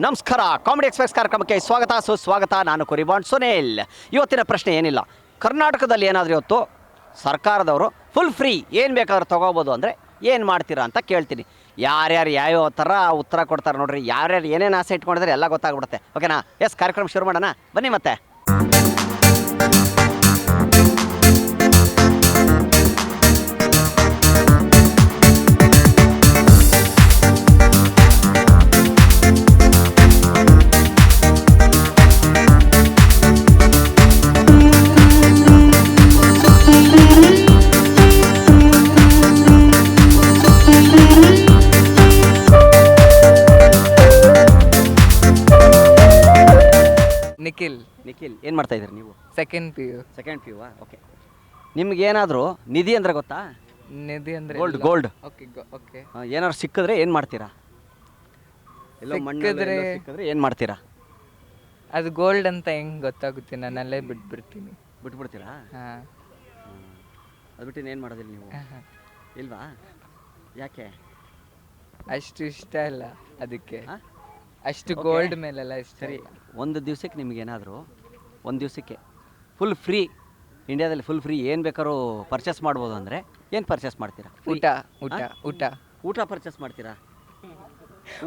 ನಮಸ್ಕಾರ. Comedy express ಕಾರ್ಯಕ್ರಮಕ್ಕೆ ಸ್ವಾಗತ ಸುಸ್ವಾಗತ. ನಾನು ಕುರಿಬಾಂಡ್ ಸುನಿಲ್. ಇವತ್ತಿನ ಪ್ರಶ್ನೆ ಏನಿಲ್ಲ, ಕರ್ನಾಟಕದಲ್ಲಿ ಏನಾದರೂ ಇವತ್ತು ಸರ್ಕಾರದವರು ಫುಲ್ ಫ್ರೀ ಏನು ಬೇಕಾದ್ರೂ ತೊಗೋಬೋದು ಅಂದರೆ ಏನು ಮಾಡ್ತೀರಾ ಅಂತ ಕೇಳ್ತೀನಿ. ಯಾರ್ಯಾರು ಯಾವ್ಯಾವ ಥರ ಉತ್ತರ ಕೊಡ್ತಾರೆ ನೋಡ್ರಿ. ಯಾರ್ಯಾರು ಏನೇನು ಆಸೆ ಇಟ್ಕೊಂಡಿದ್ರೆ ಎಲ್ಲ ಗೊತ್ತಾಗ್ಬಿಡುತ್ತೆ. ಓಕೆನಾ? ಎಸ್, ಕಾರ್ಯಕ್ರಮ ಶುರು ಮಾಡೋಣ ಬನ್ನಿ. ಮತ್ತೆ ನಿಖಿಲ್ ಏನು ಮಾಡ್ತಾ ಇದ್ದೀರಿ ನೀವು? Second P U. ಓಕೆ, ನಿಮ್ಗೇನಾದರೂ ನಿಧಿ ಅಂದರೆ ಗೊತ್ತಾ? ನಿಧಿ ಅಂದರೆ ಗೋಲ್ಡ್. ಓಕೆ. ಏನಾದ್ರು ಸಿಕ್ಕಿದ್ರೆ ಏನು ಮಾಡ್ತೀರಾ? ಎಲ್ಲೋ ಮಣ್ಣಿದ್ರೆ ಸಿಕ್ಕಿದ್ರೆ ಏನು ಮಾಡ್ತೀರಾ? ಅದು ಗೋಲ್ಡ್ ಅಂತ ಹೆಂಗೆ ಗೊತ್ತಾಗುತ್ತೆ? ನಾನು ಅಲ್ಲೇ ಬಿಟ್ಬಿಡ್ತೀರಾ? ಹಾಂ. ಅದು ಬಿಟ್ಟು ಏನು ಮಾಡೋದಿಲ್ಲ ನೀವು? ಇಲ್ವಾ? ಯಾಕೆ? ಅಷ್ಟು ಇಷ್ಟ ಇಲ್ಲ ಅದಕ್ಕೆ. ಅಷ್ಟು ಗೋಲ್ಡ್ ಮೇಲೆಲ್ಲ ಇಷ್ಟ. ಸರಿ, ಒಂದು ದಿವಸಕ್ಕೆ ನಿಮಗೇನಾದರೂ ಒಂದು ದಿವಸಕ್ಕೆ ಫುಲ್ ಫ್ರೀ, ಇಂಡಿಯಾದಲ್ಲಿ ಫುಲ್ ಫ್ರೀ ಏನು ಬೇಕಾದ್ರೂ ಪರ್ಚೇಸ್ ಮಾಡ್ಬೋದು ಅಂದರೆ ಏನು ಪರ್ಚೇಸ್ ಮಾಡ್ತೀರಾ? ಊಟ ಪರ್ಚೇಸ್ ಮಾಡ್ತೀರಾ?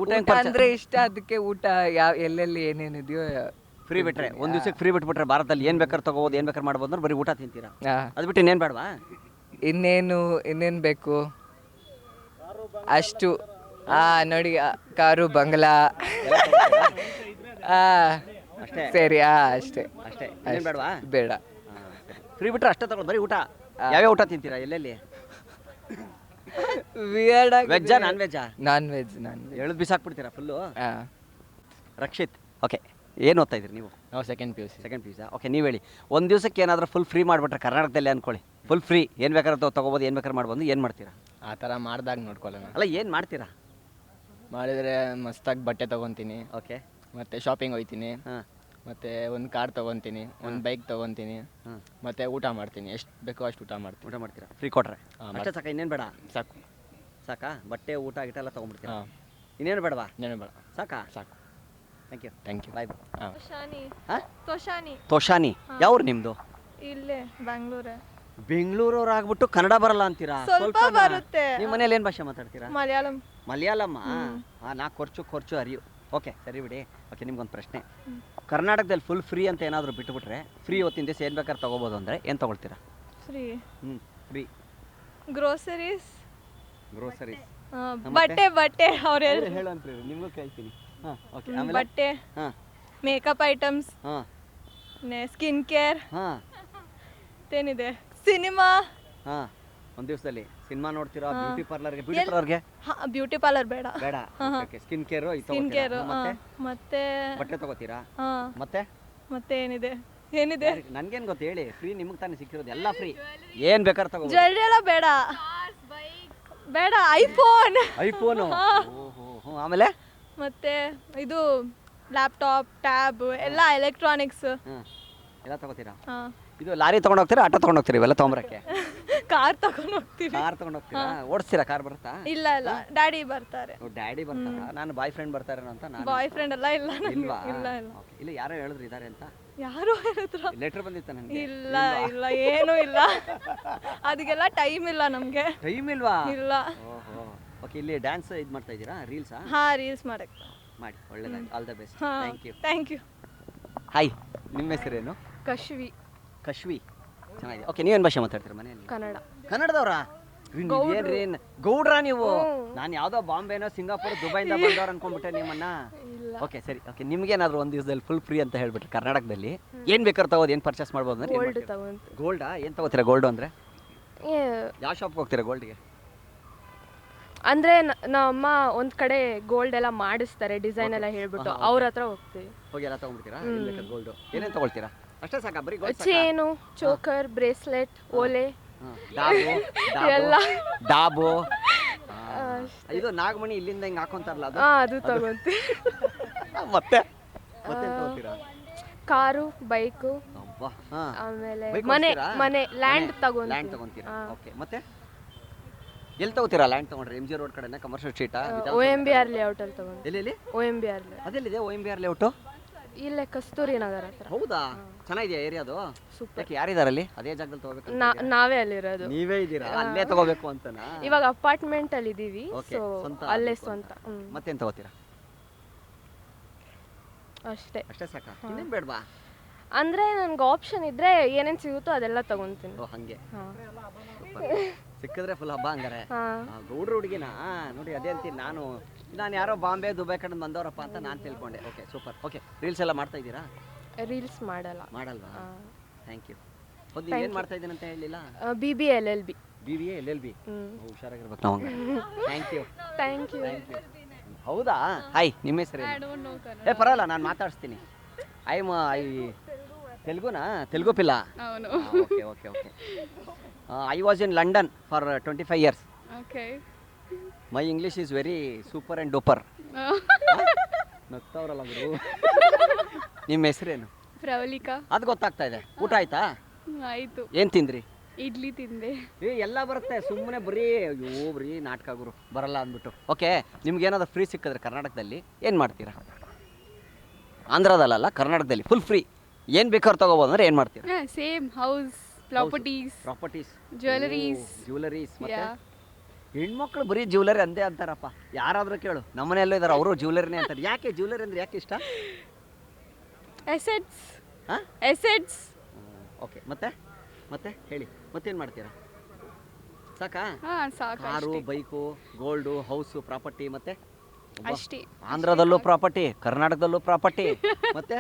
ಊಟ ಅಂದರೆ ಇಷ್ಟ, ಅದಕ್ಕೆ ಊಟ ಎಲ್ಲೆಲ್ಲಿ ಏನೇನಿದೆಯೋ ಫ್ರೀ ಬಿಟ್ರೆ, ಒಂದು ದಿವಸಕ್ಕೆ ಫ್ರೀ ಬಿಟ್ಬಿಟ್ರೆ ಭಾರತದಲ್ಲಿ ಏನು ಬೇಕಾದ್ರೂ ತೊಗೋಬೋದು, ಏನು ಬೇಕಾದ್ರೂ ಮಾಡ್ಬೋದು ಅಂದ್ರೆ ಬರೀ ಊಟ ತಿಂತೀರಾ? ಅದು ಬಿಟ್ಟು ಇನ್ನೇನು ಬೇಡವಾ? ಇನ್ನೇನು ಬೇಕು? ಅಷ್ಟು ನೋಡಿ, ಕಾರು ಬಂಗ್ಲಾ ಅಷ್ಟೇ. ಸರಿ, ಅಷ್ಟೇ. ಬೇಡವಾ? ಬೇಡ. ಫ್ರೀ ಬಿಟ್ರೆ ಅಷ್ಟೇ ತಗೊಂಡು ಬರೀ ಊಟ. ಯಾವ್ಯಾವ ಊಟ ತಿಂತೀರಾ? ಎಲ್ಲೆಲ್ಲಿ? ವೆಜ್ಜಾ ನಾನ್ ವೆಜ್ಜಾ? Non veg. ಎಳ್ದು ಬಿಸಾಕ್ಬಿಡ್ತೀರಾ ಫುಲ್ಲು? ರಕ್ಷಿತ್, ಓಕೆ, ಏನು ಓದ್ತಾ ಇದ್ರಿ ನೀವು? ನಾವು ಸೆಕೆಂಡ್ ಪಿ ಯು. ಓಕೆ, ನೀವು ಹೇಳಿ, ಒಂದು ದಿವಸಕ್ಕೆ ಏನಾದರೂ ಫುಲ್ ಫ್ರೀ ಮಾಡಿಬಿಟ್ರೆ ಕರ್ನಾಟಕದಲ್ಲಿ ಅಂದ್ಕೊಳ್ಳಿ, ಫುಲ್ ಫ್ರೀ ಏನು ಬೇಕಾದ್ರೂ ತೊಗೋಬೋದು, ಏನು ಬೇಕಾದ್ರೂ ಮಾಡ್ಬೋದು, ಏನು ಮಾಡ್ತೀರಾ? ಆ ಥರ ಮಾಡ್ದಾಗ ನೋಡ್ಕೊಳ್ಳೋಣ. ಅಲ್ಲ, ಏನು ಮಾಡ್ತೀರಾ? ಮಾಡಿದರೆ ಮಸ್ತಾಗಿ ಬಟ್ಟೆ ತೊಗೊತೀನಿ. ಓಕೆ. ಮತ್ತು ಶಾಪಿಂಗ್ ಹೋಗ್ತೀನಿ. ಹಾಂ. ಮತ್ತು ಒಂದು ಕಾರ್ ತೊಗೊತೀನಿ, ಒಂದು ಬೈಕ್ ತೊಗೊತೀನಿ. ಮತ್ತು ಊಟ ಮಾಡ್ತೀನಿ, ಎಷ್ಟು ಬೇಕೋ ಅಷ್ಟು ಊಟ ಮಾಡ್ತೀರಾ ಫ್ರೀ ಕೊಟ್ರೆ? ಅಷ್ಟೇ ಸಾಕ? ಇನ್ನೇನು ಬೇಡ? ಸಾಕಾ? ಬಟ್ಟೆ ಊಟ ಗಿಟ ಎಲ್ಲ ತೊಗೊಂಡ್ಬಿಡ್ತೀರಾ? ಇನ್ನೇನು ಬೇಡವಾ? ಇನ್ನೇನು ಬೇಡ. ಸಾಕು. Thank you. ಬಾಯ್. ತೋಷಾನಿ. ಯಾವ್ರು ನಿಮ್ಮದು? ಇಲ್ಲೇ ಬೆಂಗಳೂರವ್ರು ಆಗ್ಬಿಟ್ಟು ಕನ್ನಡ ಬರಲ್ಲ ಅಂತೀರಾ? ಸ್ವಲ್ಪ ಬರುತ್ತೆ. ನಿಮ್ಮ ಮನೇಲಿ ಏನು ಭಾಷೆ ಮಾತಾಡ್ತೀರಾ? ಮಲಯಾಳಂ. ನಾ ಖರ್ಚು ಅರಿಯು. ಓಕೆ, ಸರಿ ಬಿಡಿ. ಓಕೆ, ನಿಮ್ಗೊಂದು ಪ್ರಶ್ನೆ. ಕರ್ನಾಟಕದಲ್ಲಿ ಫುಲ್ ಫ್ರೀ ಅಂತ ಏನಾದರೂ ಬಿಟ್ಟುಬಿಟ್ರೆ, ಫ್ರೀ ಹೊತ್ತಿನ ದಿವಸ ಏನು ಬೇಕಾದ್ರೆ ತೊಗೋಬೋದು ಅಂದರೆ ಏನು ತೊಗೊಳ್ತೀರಾ? Free groceries. ಬಟ್ಟೆ ಅವರೆಲ್ಲ ಹೇಳಂತ್ರಿ, ನಿಮಗೂ ಕೇಳ್ತೀನಿ. ಬಟ್ಟೆ, ಮೇಕಪ್ ಐಟಮ್ಸ್, ಸ್ಕಿನ್ ಕೇರ್, ಏನಿದೆ, ಸಿನಿಮಾ. ಒಂದು ದಿವಸದಲ್ಲಿ ಸಿನಿಮಾ ನೋಡ್ತೀರಾ? ಬ್ಯೂಟಿ ಪಾರ್ಲರ್ಗೆ? ಬ್ಯೂಟಿ ಪಾರ್ಲರ್ ಬೇಡ. ಸ್ಕಿನ್ ಕೇರ್, ಮತ್ತೆ ಬಟ್ಟೆ ತಗೋತೀರಾ? ಮತ್ತೆ ಏನಿದೆ ನನ್ಗೇನು ಗೊತ್ತು ಹೇಳಿ. ಫ್ರೀ ನಿಮಗೆ ತಾನೇ ಸಿಕ್ಕಿರೋದು, ಎಲ್ಲ ಫ್ರೀ, ಏನು ಬೇಕಾದ್ರೆ ತಗೋ. ಜ್ಯುವೆಲ್ರಿ ಎಲ್ಲ ಬೇಡ. ಐಫೋನು. ಆಮೇಲೆ ಮತ್ತೆ ಇದು ಲ್ಯಾಪ್ಟಾಪ್, ಟ್ಯಾಬ್, ಎಲ್ಲ ಎಲೆಕ್ಟ್ರಾನಿಕ್ಸ್ ಎಲ್ಲ ತಗೋತೀರಾ? ಇದು ಲಾರಿ ತಗೊಂಡು ಹೋಗ್ತೀರಾ, ಆಟೋ ತಗೊಂಡು ಹೋಗ್ತೀರಾ? ಇವೆಲ್ಲ ತೊಗೊಂಬರಕ್ಕೆ ಕಾರ್ ತಗೊಂಡು ಹೋಗ್ತೀರಾ? ಓಡಿಸ್ತೀರಾ? ಕಾರ್ ಬರುತ್ತಾ? ಇಲ್ಲ, ಡ್ಯಾಡಿ ಬರ್ತಾರೆ. ಡ್ಯಾಡಿ ಬರ್ತಾರಾ? ನಾನು ಬಾಯ್ ಫ್ರೆಂಡ್ ಬರ್ತಾರೆ ಅಂತ. ಬಾಯ್ ಫ್ರೆಂಡ್ ಎಲ್ಲ ಇಲ್ಲ. ಇಲ್ವಾ? ಇಲ್ಲ, ಯಾರೋ ಹೇಳಿದ್ರು ಇದಾರೆ ಅಂತ. ಯಾರು ಹೇಳಿದ್ರು? ಲೆಟರ್ ಬಂದಿತ್ತ ನನಗೆ? ಇಲ್ಲ, ಏನೂ ಇಲ್ಲ. ಅದಕ್ಕೆಲ್ಲ ಟೈಮ್ ಇಲ್ಲ ನಮ್ಗೆ. ಟೈಮ್ ಇಲ್ವಾ? ಇಲ್ಲ. ಓಕೆ, ಇಲ್ಲಿ ಡ್ಯಾನ್ಸ್ ಇದು ಮಾಡ್ತಾ ಇದ್ದೀರಾ? ರೀಲ್ಸಾ? ರೀಲ್ಸ್ ಮಾಡಿ. ಒಳ್ಳೆದಾಗಿ. All the best. Thank you. Hi, ನಿಮ್ಮ ಹೆಸರೇನು? ಕಶ್ವಿ. ಚೆನ್ನಾಗಿದೆ. ಓಕೆ, ನೀವೇನು ಭಾಷೆ ಮಾತಾಡ್ತೀರಾ ಮನೆಯಲ್ಲಿ? ಕನ್ನಡದವ್ರಾ? ಗೌಡ್ರಾ ನೀವು? ನಾನು ಯಾವುದೋ ಬಾಂಬೆನೋ ಸಿಂಗಾಪುರ್ ದುಬೈಯಿಂದ ಬಂದವ್ರು ಅನ್ಕೊಂಡ್ಬಿಟ್ಟೆ ನಿಮ್ಮನ್ನ. ಓಕೆ, ಸರಿ. ಓಕೆ, ನಿಮ್ಗೇನಾದ್ರು ಒಂದು ದಿವಸದಲ್ಲಿ ಫುಲ್ ಫ್ರೀ ಅಂತ ಹೇಳ್ಬಿಟ್ರೆ ಕರ್ನಾಟಕದಲ್ಲಿ ಏನು ಬೇಕಾದ್ರೆ ತಗೋದು, ಏನು ಪರ್ಚೇಸ್ ಮಾಡ್ಬೋದು ಅಂದ್ರೆ? ಗೋಲ್ಡಾ? ಏನು ತಗೋತೀರಾ ಗೋಲ್ಡ್ ಅಂದರೆ? ಯಾವ ಶಾಪ್ಗೆ ಹೋಗ್ತೀರಾ ಗೋಲ್ಡ್ಗೆ? ಅಂದರೆ ನಮ್ಮಮ್ಮ ಒಂದು ಕಡೆ ಗೋಲ್ಡ್ ಎಲ್ಲ ಮಾಡಿಸ್ತಾರೆ, ಡಿಸೈನ್ ಎಲ್ಲ ಹೇಳ್ಬಿಟ್ಟು ಅವ್ರ ಹತ್ರ ಹೋಗ್ತೀವಿ. ಹೋಗಿ ಎಲ್ಲ ತೊಗೊಂಡ್ಬಿಡ್ತೀರಾ? ಗೋಲ್ಡು ಏನೇನು ತೊಗೊಳ್ತೀರಾ? ಅಷ್ಟೇ ಸಾಕಾ? ಬರೀ ಚೇನು, ಚೋಕರ್, ಬ್ರೇಸ್ಲೆಟ್, ಓಲೆ ಎಲ್ಲ. ಡಾಬು, ಇದು ನಾಗಮಣಿ ಇಲ್ಲಿಂದ ಹಿಂಗೆ ಹಾಕೊಂತಾರಲ್ಲ ಅದು ತಗೊಂತೀವಿ. ಮತ್ತೆ ಕಾರು, ಬೈಕು, ಆಮೇಲೆ ಮನೆ ಲ್ಯಾಂಡ್ ತಗೊಂತೀರಾ? ಓಕೆ, ಮತ್ತೆ ಎಲ್ಲಿ ತಗೋತೀರಾ ಲ್ಯಾಂಡ್ ತೊಗೊಂಡ್ರೆ ಎಮ್ ಜಿ ರೋಡ್ ಕಡೆನ ಕಮರ್ಷಿಯಲ್ ಸ್ಟ್ರೀಟಾ OMBR ಲೇಔಟಲ್ಲಿ ತಗೊಂಡು. ಎಲ್ಲೆಲ್ಲಿ OMBR ಲೇ ಅದೆಲ್ಲಿದೆ OMBR ಲೇಔಟು? ಇಲ್ಲೇ ಕಸ್ತೂರಿ ನಗರ ಹತ್ರ. ಹೌದಾ ಚೆನ್ನಾಗಿದೆಯಾ ಏರಿಯಾದು? ಸೂಪರ್. ಯಾಕೆ ಯಾರಿದಾರಲ್ಲಿ ಅದೇ ಜಾಗದಲ್ಲಿ ತಗೋಬೇಕು? ನಾವೇ ಅಲ್ಲಿರೋದು. ನೀವೇ ಇದ್ದೀರಾ ಅಲ್ಲೇ ತಗೋಬೇಕು ಅಂತನಾ? ಇವಾಗ ಅಪಾರ್ಟ್ಮೆಂಟ್ ಅಲ್ಲಿ ಇದೀವಿ, Okay, ಸೊ ಸ್ವಂತ ಅಲ್ಲೇ ಆಗ್ಬೇಕು ಸ್ವಂತ. ಮತ್ತೇನ್ ತಗೋತೀರಾ? ಅಷ್ಟೇ. ಅಷ್ಟೇ ಸಾಕಾ? ಇನ್ನೇನ್ ಬೇಡವಾ? ಅಂದ್ರೆ ನನ್ಗೆ ಆಪ್ಷನ್ ಇದ್ರೆ ಏನೇನ್ ಸಿಗುತ್ತೋ ಅದೆಲ್ಲ ತಗೊಂತೀನಿ. ಓ ಹಂಗೆ ಹಾ. ಸಿಕ್ಕಿದ್ರೆ ಫುಲ್ ಹಬ್ಬ ಹಂಗಾರೆ. ಹಾ. ಗೌಡ್ರ ಹುಡುಗಿನ ನೋಡಿ ಅದೇ ಅಂತೀನಿ ನಾನು ಯಾರೋ ಬಾಂಬೆ ದುಬೈ ಕಡೆ ಬಂದವರಪ್ಪ ಅಂತ ನಾನು ತಿಳ್ಕೊಂಡೆ. Okay super. ಓಕೆ ರೀಲ್ಸ್ ಎಲ್ಲ ಮಾಡ್ತಾ ಇದ್ದೀರಾ? ರೀಲ್ಸ್ ಮಾಡಲ್ಲ. ಮಾಡಲ್ವಾ? Thank you. ಹೌದು ಏನು ಮಾಡ್ತಾ ಇದ್ದೀನಿ ಅಂತ ಹೇಳಿಲ್ಲ? BBA LLB. BBA LLB. ಹುಷಾರಾಗಿರ್ಬೇಕು ನಾವು. Thank you. Thank you. ಹೌದಾ? ಹಾಯ್, ನಿಮ್ಮ ಹೆಸರು? ಪರವಾಗಿಲ್ಲ, ನಾನು ಮಾತಾಡಿಸ್ತೀನಿ. ಐ ತೆಲುಗುನಾ? ತೆಲುಗು ಪಿಲ್ಲ? Okay okay okay. I was in London for 25 years. Okay. My English is very super and duper. ನಗ್ತಾವ್ರಲ್ಲ ಗುರು. ನಿಮ್ಮ ಹೆಸರೇನು? ಪ್ರವಲಿಕಾ. ಅದು ಗೊತ್ತಾಗ್ತಾ ಇದೆ. ಊಟ ಆಯ್ತಾ? ಆಯ್ತು. ಏನು ತಿಂದ್ರಿ? ಇಡ್ಲಿ ತಿಂದೆ. ಎಲ್ಲ ಬರುತ್ತೆ, ಸುಮ್ಮನೆ ಬರೀ ನಾಟಕ ಗುರು ಬರಲ್ಲ ಅಂದ್ಬಿಟ್ಟು. ಓಕೆ, ನಿಮ್ಗೆ ಏನಾದ್ರು ಫ್ರೀ ಸಿಕ್ಕಿದ್ರೆ ಕರ್ನಾಟಕದಲ್ಲಿ ಏನು ಮಾಡ್ತೀರಾ? ಆಂಧ್ರದಲ್ಲ, ಕರ್ನಾಟಕದಲ್ಲಿ ಫುಲ್ ಫ್ರೀ ಏನು ಬೇಕಾದ್ರೂ ತಗೋಬೋದು ಅಂದ್ರೆ ಏನು ಮಾಡ್ತೀರಾ? Same house, properties, jewelleries. ಮತ್ತೆ ಹೆಣ್ಮಕ್ಳು ಬರೀ ಜ್ಯುವೆಲರಿ ಅಂದೇ ಅಂತಾರಪ್ಪ. ಯಾರಾದ್ರೂ ಕೇಳು, ನಮ್ಮನೆಯಲ್ಲೂ ಇದಾರೆ, ಅವರು ಜ್ಯುವೆಲರಿನೇ ಅಂತಾರೆ. ಯಾಕೆ ಜ್ಯುವೆಲರಿ ಅಂದ್ರೆ ಯಾಕೆ ಇಷ್ಟ? ಎಸೆಟ್ಸ್. ಓಕೆ, ಮತ್ತೆ ಹೇಳಿ, ಮತ್ತೇನು ಮಾಡ್ತೀರಾ? ಸಾಕಾ? Car, bike, gold, house, property, ಮತ್ತೆ ಅಷ್ಟೇ. ಆಂಧ್ರದಲ್ಲೂ ಪ್ರಾಪರ್ಟಿ, ಕರ್ನಾಟಕದಲ್ಲೂ ಪ್ರಾಪರ್ಟಿ, ಮತ್ತೆ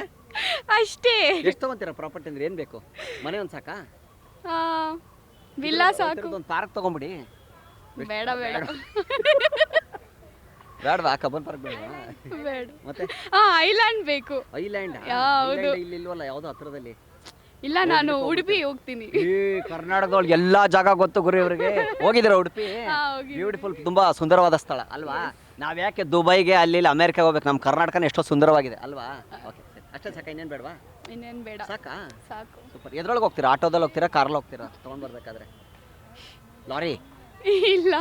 ಅಷ್ಟೇ. ಎಷ್ಟು ತಗೊಂತೀರಾ ಪ್ರಾಪರ್ಟಿ ಅಂದ್ರೆ? ಏನು ಬೇಕು? ಮನೆ ಒಂದು ಸಾಕಾ? ವಿಲ್ಲಾ ಸಾಕು. ಒಂದು ಪಾರ್ಕ್ ತಗೊಂಬಿಡಿ. ಬೇಡ ಬೇಡವಾ? ಕಬ್ಬನ್ ಪಾರ್ಕ್ ಬೇಡವಾ? ಬೇಡ. ಮತ್ತೆ ಐಲ್ಯಾಂಡ್ ಬೇಕು. ಐಲ್ಯಾಂಡ್ ಇಲ್ಲಿ ಇಲ್ವಲ್ಲ ಯಾವುದೋ ಹತ್ರದಲ್ಲಿ? ಇಲ್ಲ, ನಾನು ಉಡುಪಿ ಹೋಗ್ತೀನಿ. ಕರ್ನಾಟಕದೊಳಗೆ ಎಲ್ಲಾ ಜಾಗ ಗೊತ್ತು ಗುರು ಇವ್ರಿಗೆ. ಹೋಗಿದ್ದೀರಾ ಉಡುಪಿ? ಬ್ಯೂಟಿಫುಲ್, ತುಂಬಾ ಸುಂದರವಾದ ಸ್ಥಳ ಅಲ್ವಾ? ನಾವ್ ಯಾಕೆ ದುಬೈಗೆ ಅಲ್ಲಿ ಅಮೆರಿಕಾಗೆ ಹೋಗ್ಬೇಕು? ನಮ್ಮ ಕರ್ನಾಟಕನ ಎಷ್ಟೋ ಸುಂದರವಾಗಿದೆ ಅಲ್ವಾ? ಓಕೆ, ಅಷ್ಟೇ ಸಾಕ? ಇನ್ನೇನು ಬೇಡವಾ? ಇನ್ನೇನು ಬೇಡ. ಸಾಕಾ? ಸಾಕು. ಸೂಪರ್. ಎದ್ರೊಳಗೆ ಹೋಗ್ತೀರಾ? ಆಟೋದಲ್ಲಿ ಹೋಗ್ತೀರಾ? ಕಾರಲ್ಲಿ ಹೋಗ್ತೀರಾ? ತಗೊಂಡ್ ಬರ್ಬೇಕಾದ್ರೆ ಲಾರಿ? ಇಲ್ಲ,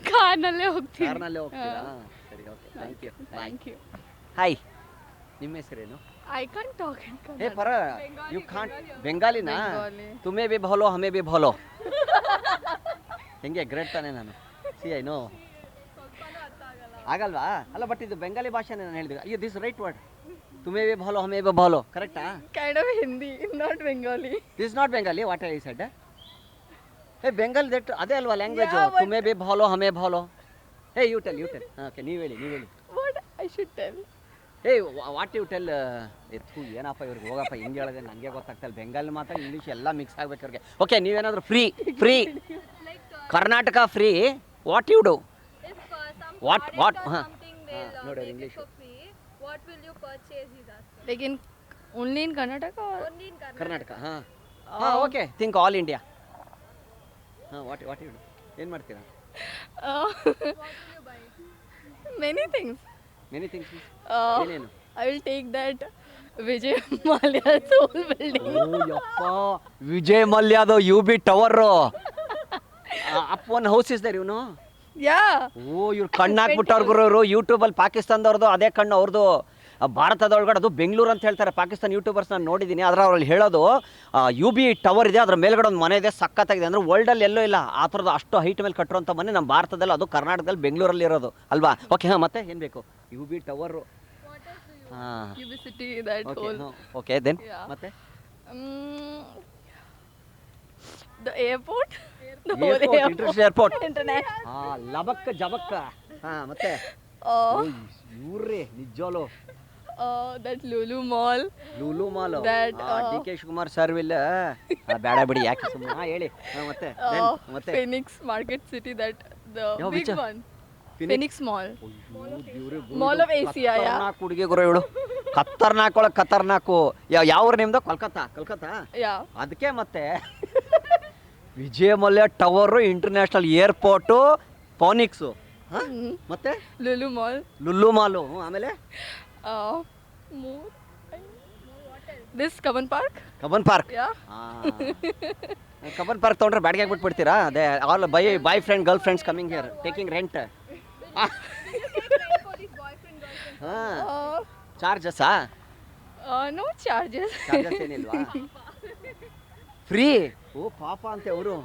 ಕಾರ್ನಲ್ಲೇ ಹೋಗ್ತೀನಿ. ಕಾರ್ನಲ್ಲೇ ಹೋಗ್ತೀರಾ? ಸರಿ, ಓಕೆ, ಥ್ಯಾಂಕ್ ಯು. ಹಾಯ್, ನಿಮ್ಮ ಹೆಸರೇನು? I can't talk in Kannada. ಪರ ಯು ಕಾಂಟ್. ಬೆಂಗಾಲಿನಾ? ತುಮೇ ಬಿ ಭಲೋ ಹಮೇ ಬಿ ಭಲೋ. ಹೆಂಗೆ ಗ್ರೇಟ್ ತಾನೇ ನಾನು? I know. ಆಗಲ್ವಾ? ಅಲ್ಲ, ಬಟ್ ಇದು ಬೆಂಗಾಲಿ ಭಾಷೆನೇ ನಾನು ಹೇಳಿದೆ. ಅಯ್ಯೋ, ದಿಸ್ ರೈಟ್ ವರ್ಡ್. ತುಮೇ ಬಿ ಭಲೋ ಹಮೇ ಬಿ ಭಲೋ, ಕರೆಕ್ಟಾ? Kind of Hindi, not Bengali. This not Bengali. What I said? Bengali that ಅದೇ ಅಲ್ವಾ ಲ್ಯಾಂಗ್ವೇಜ್? ತುಮೇ ಬಿ ಭಲೋ ಹಮೇ ಭಲೋ. You tell. ಓಕೆ, ನೀವು ಹೇಳಿ. What I should tell? What you tell? ಏನಪ್ಪ ಇವ್ರಿಗೆ, ಹೋಗಪ್ಪ, ಹಿಂಗೆ ಹೇಳಿದೆ ನನಗೆ ಗೊತ್ತಾಗ್ತಲ್ಲ. ಬೆಂಗಾಲಿ ಮಾತ್ರ ಇಂಗ್ಲೀಷ್ ಎಲ್ಲ ಮಿಕ್ಸ್ ಆಗ್ಬೇಕು ಅವ್ರಿಗೆ. ಓಕೆ, ನೀವೇನಾದರೂ free Karnataka free, what you do? What ನೋಡಿ English. What will you purchase? He's asking. Like only in Karnataka or? Only in Karnataka. Okay, think all India. What you do? ಏನು ಮಾಡ್ತೀರಾ? What will you buy? Many things. ಏನೇನು? I will take that Vijay Mallya Soul building. ಯಪ್ಪ, ವಿಜಯ್ ಮಲ್ಯದು UB tower. Up one house is there, ಇವನು. Yeah. ಇವ್ರು ಕಣ್ಣು ಹಾಕ್ಬಿಟ್ಟವ್ರು ಗುರು. ಇವರು ಯೂಟ್ಯೂಬಲ್ಲಿ ಪಾಕಿಸ್ತಾನದವ್ರದ್ದು ಅದೇ ಕಣ್ಣು ಅವ್ರದ್ದು. ಭಾರತದೊಳಗಡೆ ಅದು ಬೆಂಗಳೂರು ಅಂತ ಹೇಳ್ತಾರೆ. ಪಾಕಿಸ್ತಾನ ಯೂಟ್ಯೂಬರ್ಸ್ ನಾನು ನೋಡಿದ್ದೀನಿ. ಅದರ ಅವ್ರಲ್ಲಿ ಹೇಳೋದು UB ಟವರ್ ಇದೆ, ಅದ್ರ ಮೇಲ್ಗಡೆ ಒಂದು ಮನೆ ಇದೆ, ಸಖತ್ತಾಗಿದೆ. ಅಂದರೆ ವರ್ಲ್ಡಲ್ಲಿ ಎಲ್ಲೂ ಇಲ್ಲ ಆ ಥರದ್ದು ಅಷ್ಟು ಹೈಟ್ ಮೇಲೆ ಕಟ್ಟಿರೋಂಥ ಮನೆ ನಮ್ಮ ಭಾರತದಲ್ಲಿ, ಅದು ಕರ್ನಾಟಕದಲ್ಲಿ ಬೆಂಗಳೂರಲ್ಲಿ ಇರೋದು ಅಲ್ವಾ? ಓಕೆ, ಮತ್ತೆ ಏನು ಬೇಕು? UB tower. UB city, that whole. ಓಕೆ, ದೆನ್ Yeah. ಮತ್ತೆ The airport. The whole airport. International airport. International. ಲಬಕ್ಕ ಜಬಕ್ಕ. ಮತ್ತೆ ಇವ್ರೇ ನಿಜವಾಲು. That Lulu Mall. Lulu Mall. That, DK Shivakumar sir ಇಲ್ಲ. ಬೇಡ ಬಿಡಿ, ಯಾಕೆ ಸುಮ್ಮನೆ ಹೇಳಿ. ಮತ್ತೆ ಮತ್ತೆ Phoenix Market City, that the ಯಾವ big which? one. Phoenix Mall. Mall of Asia, yeah. ಕತ್ತರ್ನಾಕ್ ಹುಡುಗಿ ಗುರು ಇವಳು. ಕತ್ತರ್ನಾಕ್ ಒಳಗೆ ಕತ್ತರ್ನಾಕು. ಯಾವ ಊರು ನಿಮ್ದು? ಕಲ್ಕತ್ತಾ? Yeah. ಅದಕ್ಕೆ ಮತ್ತೆ Vijaya Mallya tower, international airport, Phoenix, ಮತ್ತೆ Lulu Mall. ಲುಲ್ಲು ಮಾಲು. ಆಮೇಲೆ This Kaban Park. Cubbon park. Yeah. Cubbon park ತೊಗೊಂಡ್ರೆ ಬಾಡಿಗೆ ಬಿಟ್ಬಿಡ್ತೀರಾ? ಅದೇ all boyfriend girlfriends coming here taking rent. ಹಾಂ, ಚಾರ್ಜಸ್ಸಾ? No charges. ಚಾರ್ಜಸ್ ಏನಿಲ್ವಾ? ಫ್ರೀ? ಓ ಪಾಪ ಅಂತೆ ಅವರು.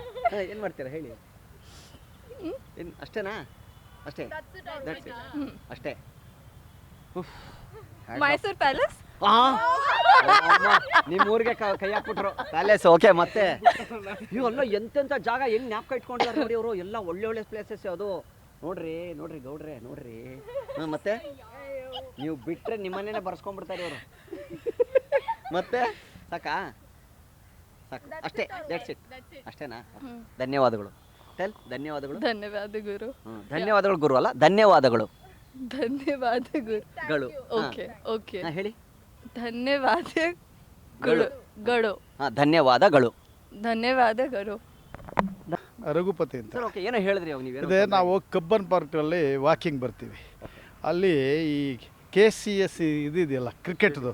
ಏನು ಮಾಡ್ತೀರಾ ಹೇಳಿ? ಏನು ಅಷ್ಟೇನಾ? ಅಷ್ಟೇ That's it. ಅಷ್ಟೇ. ಮೈಸೂರು ಪ್ಯಾಲೇಸ್. ನಿಮ್ಮ ಊರಿಗೆ ಕೈ ಹಾಕ್ಬಿಟ್ರು ಪ್ಯಾಲೇಸ್. ಓಕೆ, ಮತ್ತೆ ಇವೆಲ್ಲ ಎಂತೆಂಥ ಜಾಗ ಹೆಂಗ್ ಜ್ಞಾಪಕ ಇಟ್ಕೊಂಡಿದ್ದಾರೆ ನೋಡಿ ಅವರು. ಎಲ್ಲ ಒಳ್ಳೆ ಪ್ಲೇಸಸ್ ಅದು. ನೋಡ್ರಿ ಗೌಡ್ರೆ ನೋಡ್ರಿ. ಮತ್ತೆ ನೀವು ಬಿಟ್ರೆ ನಿಮ್ಮನ್ನೇ ಬರ್ಸ್ಕೊಂಡ್ಬಿಡ್ತಾರೆ ಇವರು. ಮತ್ತೆ ಸಾಕು ಅಷ್ಟೇ. That's it. ಅಷ್ಟೇನಾ? ಧನ್ಯವಾದಗಳು. ಧನ್ಯವಾದಗಳು. ಧನ್ಯವಾದಗಳು ಗುರು ಅಲ್ಲ, ಧನ್ಯವಾದಗಳು. ಗಳು. ಓಕೆ ಹೇಳಿ. ಧನ್ಯವಾದಗಳು. ಧನ್ಯವಾದಗಳು. ರಘುಪತಿ ಅಂತ. ಓಕೆ, ಏನೋ ಹೇಳಿದ್ರಿ ನೀವು? ಅದೇ ನಾವು ಕಬ್ಬನ್ ಪಾರ್ಕಲ್ಲಿ ವಾಕಿಂಗ್ ಬರ್ತೀವಿ. ಅಲ್ಲಿ ಈ KCS ಇದೆಯಲ್ಲ ಕ್ರಿಕೆಟ್ದು,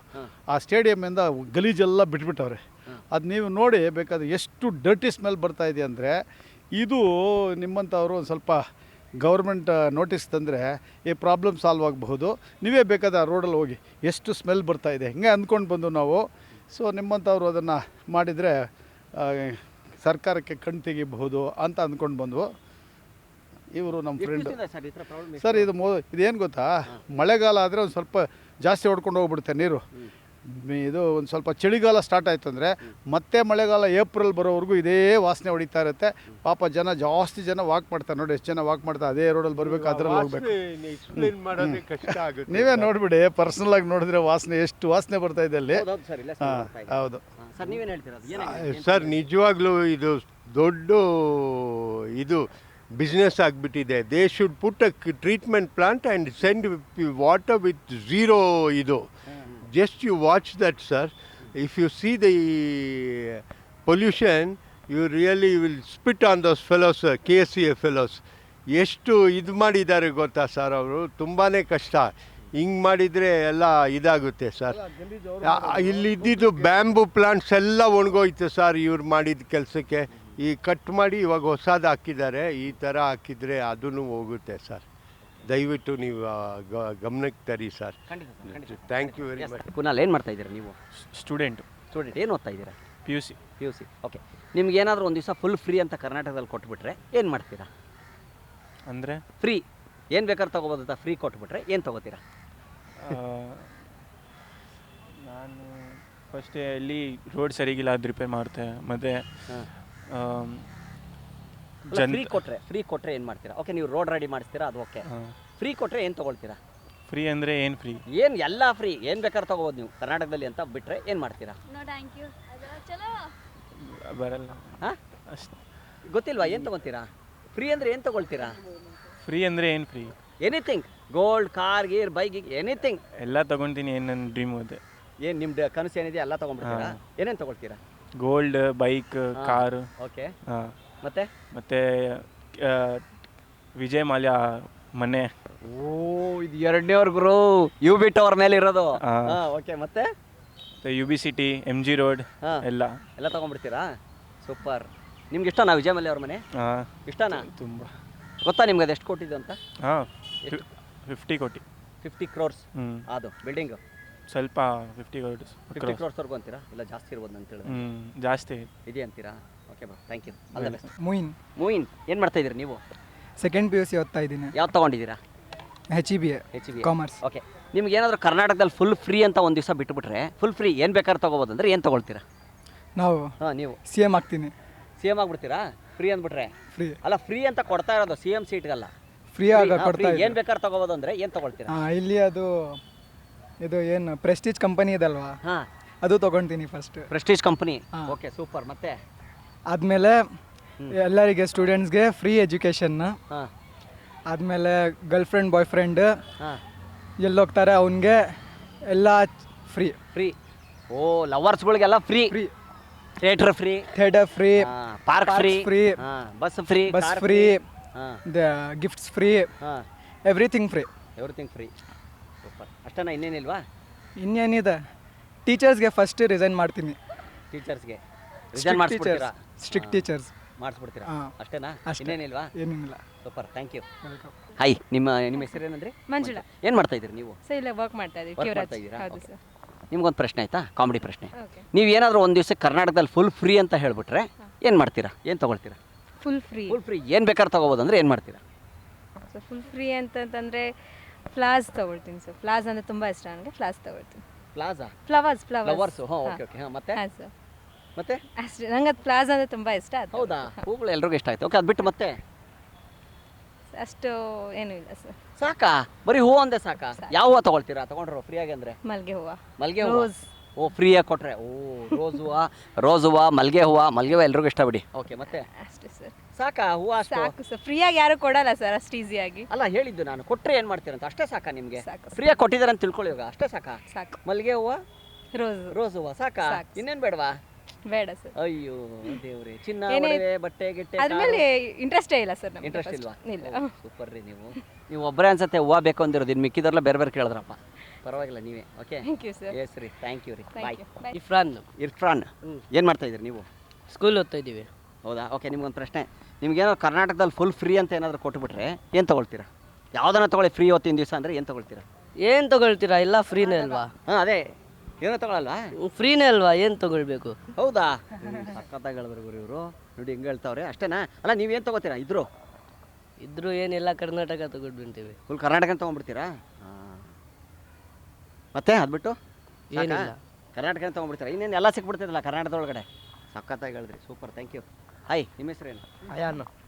ಆ ಸ್ಟೇಡಿಯಮಿಂದ ಗಲೀಜೆಲ್ಲ ಬಿಟ್ಬಿಟ್ಟವ್ರೆ. ಅದು ನೀವು ನೋಡಿ ಬೇಕಾದ್ರೆ ಎಷ್ಟು ಡರ್ಟಿ ಸ್ಮೆಲ್ ಬರ್ತಾ ಇದೆ ಅಂದರೆ, ಇದು ನಿಮ್ಮಂಥವರು ಒಂದು ಸ್ವಲ್ಪ ಗೌರ್ಮೆಂಟ್ ನೋಟಿಸ್ ತಂದರೆ ಈ ಪ್ರಾಬ್ಲಮ್ ಸಾಲ್ವ್ ಆಗಬಹುದು. ನೀವೇ ಬೇಕಾದ್ರೆ ಆ ರೋಡಲ್ಲಿ ಹೋಗಿ ಎಷ್ಟು ಸ್ಮೆಲ್ ಬರ್ತಾಯಿದೆ ಹಿಂಗೆ ಅಂದ್ಕೊಂಡು ಬಂದು ನಾವು. ಸೊ ನಿಮ್ಮಂಥವ್ರು ಅದನ್ನು ಮಾಡಿದರೆ ಸರ್ಕಾರಕ್ಕೆ ಕಣ್ಣು ತೆಗಿಬಹುದು ಅಂತ ಅಂದ್ಕೊಂಡು ಬಂದ್ವು. ಇವರು ನಮ್ಮ ಫ್ರೆಂಡು ಸರ್. ಇದೇನು ಗೊತ್ತಾ, ಮಳೆಗಾಲ ಆದರೆ ಒಂದು ಸ್ವಲ್ಪ ಜಾಸ್ತಿ ಹೊಡ್ಕೊಂಡು ಹೋಗ್ಬಿಡುತ್ತೆ ನೀರು. ಇದು ಒಂದು ಸ್ವಲ್ಪ ಚಳಿಗಾಲ ಸ್ಟಾರ್ಟ್ ಆಯಿತು ಅಂದರೆ ಮತ್ತೆ ಮಳೆಗಾಲ ಏಪ್ರಿಲ್ ಬರೋವರೆಗೂ ಇದೇ ವಾಸನೆ ಹೊಡಿತಾ ಇರುತ್ತೆ. ಪಾಪ ಜಾಸ್ತಿ ಜನ ವಾಕ್ ಮಾಡ್ತಾರೆ ನೋಡಿ. ಎಷ್ಟು ಜನ ವಾಕ್ ಮಾಡ್ತಾರೆ ಅದೇ ರೋಡಲ್ಲಿ ಬರಬೇಕು, ಅದರಲ್ಲಿ ಹೋಗ್ಬೇಕು. ನೀವೇ ನೋಡಿಬಿಡಿ, ಪರ್ಸನಲ್ ಆಗಿ ನೋಡಿದ್ರೆ ವಾಸನೆ ಎಷ್ಟು ವಾಸನೆ ಬರ್ತಾ ಇದೆ ಅಲ್ಲಿ. ಹೌದು ಸರ್, ನಿಜವಾಗ್ಲೂ ಇದು ದೊಡ್ಡ ಇದು ಬಿಸ್ನೆಸ್ ಆಗಿಬಿಟ್ಟಿದೆ. They should put a treatment plant and send water with zero ಇದು. Just you watch that, sir. If you see the pollution, you really will spit on those fellows, KCA fellows. ಎಷ್ಟು ಇದು ಮಾಡಿದ್ದಾರೆ ಗೊತ್ತಾ sir ಅವರು? ತುಂಬಾ ಕಷ್ಟ. ಹಿಂಗೆ ಮಾಡಿದರೆ ಎಲ್ಲ ಇದಾಗುತ್ತೆ ಸರ್. ಇಲ್ಲಿದ್ದು ಬ್ಯಾಂಬೂ ಪ್ಲಾಂಟ್ಸ್ ಎಲ್ಲ ಒಣಗೋಯ್ತು ಸರ್ ಇವ್ರು ಮಾಡಿದ ಕೆಲಸಕ್ಕೆ. ಈ ಕಟ್ ಮಾಡಿ ಇವಾಗ ಹೊಸದು ಹಾಕಿದ್ದಾರೆ. ಈ ಥರ ಹಾಕಿದರೆ ಅದೂ ಹೋಗುತ್ತೆ ಸರ್. ದಯವಿಟ್ಟು ನೀವು ಗಮನಕ್ಕೆ ತರಿ sir. Thank you very much. Kunal, ಏನು ಮಾಡ್ತಾ ಇದ್ದೀರಾ ನೀವು? ಸ್ಟೂಡೆಂಟ್. ಏನು ಓದ್ತಾ ಇದ್ದೀರಾ? PUC. ಓಕೆ. ನಿಮ್ಗೆ ಏನಾದರೂ ಒಂದು ದಿವಸ ಫುಲ್ ಫ್ರೀ ಅಂತ ಕರ್ನಾಟಕದಲ್ಲಿ ಕೊಟ್ಬಿಟ್ರೆ ಏನು ಮಾಡ್ತೀರಾ? ಅಂದರೆ ಫ್ರೀ ಏನು ಬೇಕಾದ್ರೂ ತೊಗೋಬೋದು ಅಂತ ಫ್ರೀ ಕೊಟ್ಬಿಟ್ರೆ ಏನು ತೊಗೋತೀರಾ? ನಾನು ಫಸ್ಟ್ ಎಲ್ಲಿ ರೋಡ್ ಸರಿಗಿಲ್ಲ ಅದು ರಿಪೇರ್ ಮಾಡ್ತೆ. ಮತ್ತು ಫ್ರೀ ಕೊಟ್ಟರೆ ಏನು ಮಾಡ್ತೀರಾ? ಓಕೆ, ನೀವು ರೋಡ್ ರೆಡಿ ಮಾಡಿಸ್ತೀರಾ, ಅದು ಓಕೆ. ಫ್ರೀ ಕೊಟ್ಟರೆ ಏನು ತೊಗೊಳ್ತೀರಾ? ಫ್ರೀ ಅಂದರೆ ಏನು ಫ್ರೀ? ಏನು ಎಲ್ಲ ಫ್ರೀ, ಏನು ಬೇಕಾದ್ರೂ ತೊಗೋಬೋದು ನೀವು ಕರ್ನಾಟಕದಲ್ಲಿ ಅಂತ ಬಿಟ್ಟರೆ ಏನು ಮಾಡ್ತೀರಾ? ಬರಲ್ಲ. ಹಾಂ, ಅಷ್ಟು ಗೊತ್ತಿಲ್ವಾ? ಏನು ತೊಗೊತೀರಾ? ಫ್ರೀ ಅಂದರೆ ಏನು ತೊಗೊಳ್ತೀರಾ? ಫ್ರೀ ಅಂದರೆ ಏನು free? Anything. Gold, car, Gir, bike, anything ಎಲ್ಲ ತೊಗೊತೀನಿ. ಏನು ನನ್ನ ಡ್ರೀಮ್ ಇದೆ. ಏನು ನಿಮ್ದು ಕನಸು ಏನಿದೆ ಎಲ್ಲ ತೊಗೊಂಡ್ಬಿಡ್ತೀರಾ? ಏನೇನು ತೊಗೊಳ್ತೀರಾ? Gold, bike, car. ಓಕೆ. ಹಾಂ. ಮತ್ತೆ ವಿಜಯ್ ಮಾಲ್ಯ ಮನೆ. ಇದು ಎರಡನೇವ್ರಿಗೂ ಯು ಬಿ ಟವರ್ ಮೇಲೆ ಇರೋದು. ಓಕೆ. ಮತ್ತೆ UBCT, MG ರೋಡ್ ಎಲ್ಲ ತೊಗೊಂಡ್ಬಿಡ್ತೀರಾ? ಸೂಪರ್. ನಿಮ್ಗೆ ಇಷ್ಟನಾ ವಿಜಯ್ ಮಲ್ಯ ಅವ್ರ ಮನೆ? ಇಷ್ಟನಾ? ತುಂಬ. ಗೊತ್ತಾ ನಿಮ್ಗೆ ಅದು ಎಷ್ಟು ಕೊಟ್ಟಿದ್ದು ಅಂತ? 50 ಕೋಟಿ. 50 crores ಅದು ಬಿಲ್ಡಿಂಗು? ಸ್ವಲ್ಪ 50 crores ವರ್ಗೂ ಅಂತೀರಾ? ಇಲ್ಲ ಜಾಸ್ತಿ ಇರ್ಬೋದು ಅಂತ ಹೇಳಿ. ಜಾಸ್ತಿ ಇದೆ ಅಂತೀರಾ? ಓಕೆ ಬಾ, thank you. All the best. Moin, ಏನು ಮಾಡ್ತಾ ಇದ್ದೀರಿ ನೀವು? ಸೆಕೆಂಡ್ PUC ಓದ್ತಾ ಇದ್ದೀನಿ. ಯಾವ್ದು ತೊಗೊಂಡಿದ್ದೀರಾ? HEBA commerce. ಓಕೆ. ನಿಮ್ಗೆ ಏನಾದರೂ ಕರ್ನಾಟಕದಲ್ಲಿ ಫುಲ್ ಫ್ರೀ ಅಂತ ಒಂದು ದಿವಸ ಬಿಟ್ಟುಬಿಟ್ರೆ ಫುಲ್ ಫ್ರೀ ಏನು ಬೇಕಾದ್ರೂ ತೊಗೋಬೋದು ಅಂದರೆ ಏನು ತೊಗೊಳ್ತೀರಾ? ನೀವು CM ಆಗ್ತೀನಿ. CM ಆಗ್ಬಿಡ್ತೀರಾ? ಫ್ರೀ ಅಂದ್ಬಿಟ್ರೆ? ಫ್ರೀ ಅಲ್ಲ, ಫ್ರೀ ಅಂತ ಕೊಡ್ತಾ ಇರೋದು CM ಸೀಟ್ಗಲ್ಲ. ಫ್ರೀ ಆಗ ಕೊಡ್ತಾ ಏನು ಬೇಕಾದ್ರೂ ತೊಗೋಬೋದು ಅಂದರೆ ಏನು ತೊಗೊಳ್ತೀರಾ? ಇಲ್ಲಿ ಅದು ಇದು ಏನು ಪ್ರೆಸ್ಟೀಜ್ ಕಂಪನಿ ಇದಲ್ವಾ, ಅದು ತೊಗೊಳ್ತೀನಿ first. Prestige company. Okay, super. ಮತ್ತೆ ಆದಮೇಲೆ ಎಲ್ಲರಿಗೆ ಸ್ಟೂಡೆಂಟ್ಸ್ಗೆ ಫ್ರೀ ಎಜುಕೇಷನ್ನ. ಆದಮೇಲೆ ಗರ್ಲ್ ಫ್ರೆಂಡ್ ಬಾಯ್ ಫ್ರೆಂಡ್ ಎಲ್ಲಿ ಹೋಗ್ತಾರೆ ಅವನಿಗೆ ಎಲ್ಲ ಫ್ರೀ. ಓ, ಲವರ್ಸ್ಗಳಿಗೆಲ್ಲ free. Theatre free, park free, bus free, gifts free, everything free. Super. ಅಷ್ಟೇನಾ? ಇನ್ನೇನಿಲ್ವಾ? ಇನ್ನೇನಿದೆ, ಟೀಚರ್ಸ್ಗೆ ಫಸ್ಟ್ ರಿಸೈನ್ ಮಾಡ್ತೀನಿ. ಟೀಚರ್ಸ್ಗೆ ರಿಸೈನ್ ಮಾಡಿಸ್ಬಿಡ್ತೀರಾ? Strict teachers. ಮಾಡಿಸ್ಬಿಡ್ತೀರಾ ಹಾ. ಅಷ್ಟೇನಾ? ಅಷ್ಟೇ. ಇನ್ನೇನಿಲ್ವಾ? ಏನಿಲ್ಲ. Super, thank you. Welcome. Hi, ನಿಮ್ಮ ಹೆಸರೇನಂದ್ರೆ? ಮಂಜುಳಾ. ಏನು ಮಾಡ್ತಾ ಇದ್ದೀರಿ ನೀವು? ಸರ್ ಇಲ್ಲ ವರ್ಕ್ ಮಾಡ್ತಾ ಇದ್ದೀವಿ Work ಕ್ಯೂರಾಜ್. ಮಾಡ್ತಾ ಇದ್ದೀರಾ? ಹೌದು Okay. ಸರ್. ನಿಮ್ಗೊಂದು ಪ್ರಶ್ನೆ ಆಯ್ತಾ, ಕಾಮಿಡಿ ಪ್ರಶ್ನೆ. ಓಕೆ. ನೀವು ಏನಾದರೂ ಒಂದು ದಿವಸ ಕರ್ನಾಟಕದಲ್ಲಿ ಫುಲ್ ಫ್ರೀ ಅಂತ ಹೇಳ್ಬಿಟ್ರೆ ಏನು ಮಾಡ್ತೀರಾ? ಏನು ತೊಗೊಳ್ತೀರಾ? Full free. ಫುಲ್ ಫ್ರೀ ಏನು ಬೇಕಾದ್ರೆ ತೊಗೋಬೋದು ಅಂದರೆ ಏನು ಮಾಡ್ತೀರಾ? ಸೊ ಫುಲ್ ಫ್ರೀ ಅಂತಂತಂದರೆ ಫ್ಲಾಸ್ ತೊಗೊಳ್ತೀನಿ ಸರ್. ಫ್ಲಾಸ್ ಅಂದರೆ ತುಂಬ ಇಷ್ಟ ನನಗೆ. ಫ್ಲಾಸ್ ತೊಗೊಳ್ತೀನಿ. Plaza, flowers flowers. ಹಾಂ, ಓಕೆ ಓಕೆ. ಹಾಂ, ಮತ್ತೆ ಹಾಂ ಸರ್ ಮತ್ತೆ ಅಷ್ಟೇ. ನಂಗೆ ಅದು ಪ್ಲಾಸ್ ಅಂದರೆ ತುಂಬ ಇಷ್ಟ. ಅದು ಹೌದಾ? ಹೂಗಳು ಎಲ್ರಿಗೂ ಇಷ್ಟ ಆಯ್ತು. ಓಕೆ, ಅದು ಬಿಟ್ಟು ಮತ್ತೆ ಅಷ್ಟು ಏನೂ ಇಲ್ಲ ಸರ್. ಸಾಕಾ? ಬರೀ ಹೂವು ಅಂದೆ ಸಾಕಾ? ಯಾವ ಹೂವು ತೊಗೊಳ್ತೀರಾ ತೊಗೊಂಡ್ರು ಫ್ರೀಯಾಗಿ ಅಂದರೆ? ಮಲ್ಲಿಗೆ ಹೂವು, ಮಲ್ಲಿಗೆ ಹೂವು. ರೋಸ್. ಓ, ಫ್ರೀಯಾಗಿ ಕೊಟ್ಟರೆ. ಓ, ರೋಸ್ ಹೂವು, ಮಲ್ಲಿಗೆ ಹೂವು ಎಲ್ರಿಗೂ ಇಷ್ಟ ಬಿಡಿ. ಓಕೆ, ಮತ್ತೆ ಅಷ್ಟೇ ಸರ್. ಸಾಕಾ ಹೂವು ಅಷ್ಟು? ಸಾಕು ಸರ್. ಫ್ರೀಯಾಗಿ ಯಾರು ಕೊಡಲ್ಲ ಸರ್ ಅಷ್ಟು ಈಸಿಯಾಗಿ. ಅಲ್ಲ, ಹೇಳಿದ್ದು ನಾನು ಕೊಟ್ಟರೆ ಏನು ಮಾಡ್ತೀರಂತ. ಅಷ್ಟೇ ಸಾಕಾ ನಿಮಗೆ? ಸಾಕು ಸರ್. ಫ್ರೀಯಾಗಿ ಕೊಟ್ಟಿದ್ದಾರೆ ಅಂತ ತಿಳ್ಕೊಳ್ಳಿ ಇವಾಗ. ಅಷ್ಟೇ ಸಾಕಾ? ಸಾಕು. ಮಲ್ಲಿಗೆ ಹೂವು, ರೋಸ್ ರೋಸ್ ಹೂವು ಸಾಕಾ? ಸಾಕು. ಇನ್ನೇನು ಬೇಡವಾ? ಬೇಡ ಸರ್. ಅಯ್ಯೋ ದೇವ್ರೆ, ಚಿನ್ನ ಏನೇ- ಒಡವೆ, ಬಟ್ಟೆ ಗಿಟ್ಟೆ ಅದ್ರ ಮೇಲೆ ಇಂಟ್ರೆಸ್ಟೇ ಇಲ್ಲ ಸರ್ ನಮಗೆ. ಇಂಟ್ರೆಸ್ಟ್ ಇಲ್ವಾ? ಇಲ್ಲ. ಸೂಪರ್ ರೀ. ನೀವು ಒಬ್ಬರೇ ಅನ್ಸತ್ತೆ ಹೂವು ಬೇಕು ಅಂದಿರೋದು. ಇನ್ನು ಮಿಕ್ಕಿದವ್ರೆಲ್ಲ ಬೇರೆ ಬೇರೆ ಕೇಳಿದ್ರಪ್ಪ. ಪರವಾಗಿಲ್ಲ, ನೀವೇ. Okay, thank you sir. Yes ರೀ, ಥ್ಯಾಂಕ್ ಯು ರೀ. Bye. Thank you. Bye. Irfan, ಏನು ಮಾಡ್ತಾ ಇದ್ದೀರಿ ನೀವು? ಸ್ಕೂಲ್ ಓದ್ತಾ ಇದ್ದೀವಿ. ಹೌದಾ? ಓಕೆ, ನಿಮ್ಗೊಂದು ಪ್ರಶ್ನೆ. ನಿಮ್ಗೇನೋ ಕರ್ನಾಟಕದಲ್ಲಿ ಫುಲ್ ಫ್ರೀ ಅಂತ ಏನಾದರೂ ಕೊಟ್ಬಿಟ್ರೆ ಏನು ತೊಗೊಳ್ತೀರಾ? ಯಾವುದನ್ನ ತೊಗೊಳ್ಳಿ ಫ್ರೀ ಹೊತ್ತಿನ ದಿವಸ ಅಂದರೆ ಏನು ತೊಗೊಳ್ತೀರಾ? ಏನು ತಗೊಳ್ತೀರಾ? ಎಲ್ಲ ಫ್ರೀನೇ ಅಲ್ವಾ? ಹಾಂ, ಅದೇ ಏನೋ ತೊಗೊಳಲ್ವಾ? ಫ್ರೀನೇ ಅಲ್ವಾ, ಏನು ತಗೊಳ್ಬೇಕು? ಹೌದಾ? ಸಕ್ಕತ್ತಾಗಿ ಹೇಳಿದ್ರು ಇವರು. ನೋಡಿ ಹೆಂಗೆ ಹೇಳ್ತಾವ್ರೆ. ಅಷ್ಟೇನಾ? ಅಲ್ಲ, ನೀವೇನು ತೊಗೋತೀರಾ ಇದ್ರೂ ಏನಿಲ್ಲ, ಕರ್ನಾಟಕ ತಗೊಂಡ್ಬಿಡ್ತೀವಿ. ಫುಲ್ ಕರ್ನಾಟಕ ತೊಗೊಂಡ್ಬಿಡ್ತೀರಾ? ಹಾಂ. ಮತ್ತೆ ಅದು ಬಿಟ್ಟು ಏನಿಲ್ಲ. ಕರ್ನಾಟಕ ತೊಗೊಂಡ್ಬಿಡ್ತೀರಾ? ಇನ್ನೇನು ಎಲ್ಲ ಸಿಕ್ಬಿಡ್ತಿದ್ದಲ್ಲ ಕರ್ನಾಟಕದೊಳಗಡೆ. ಸಕ್ಕತ್ತಾಗಿ ಹೇಳಿದ್ರಿ. Super, thank you. ಹಾಯ್, ನಿಮ್ಮ ಹೆಸರೇನು?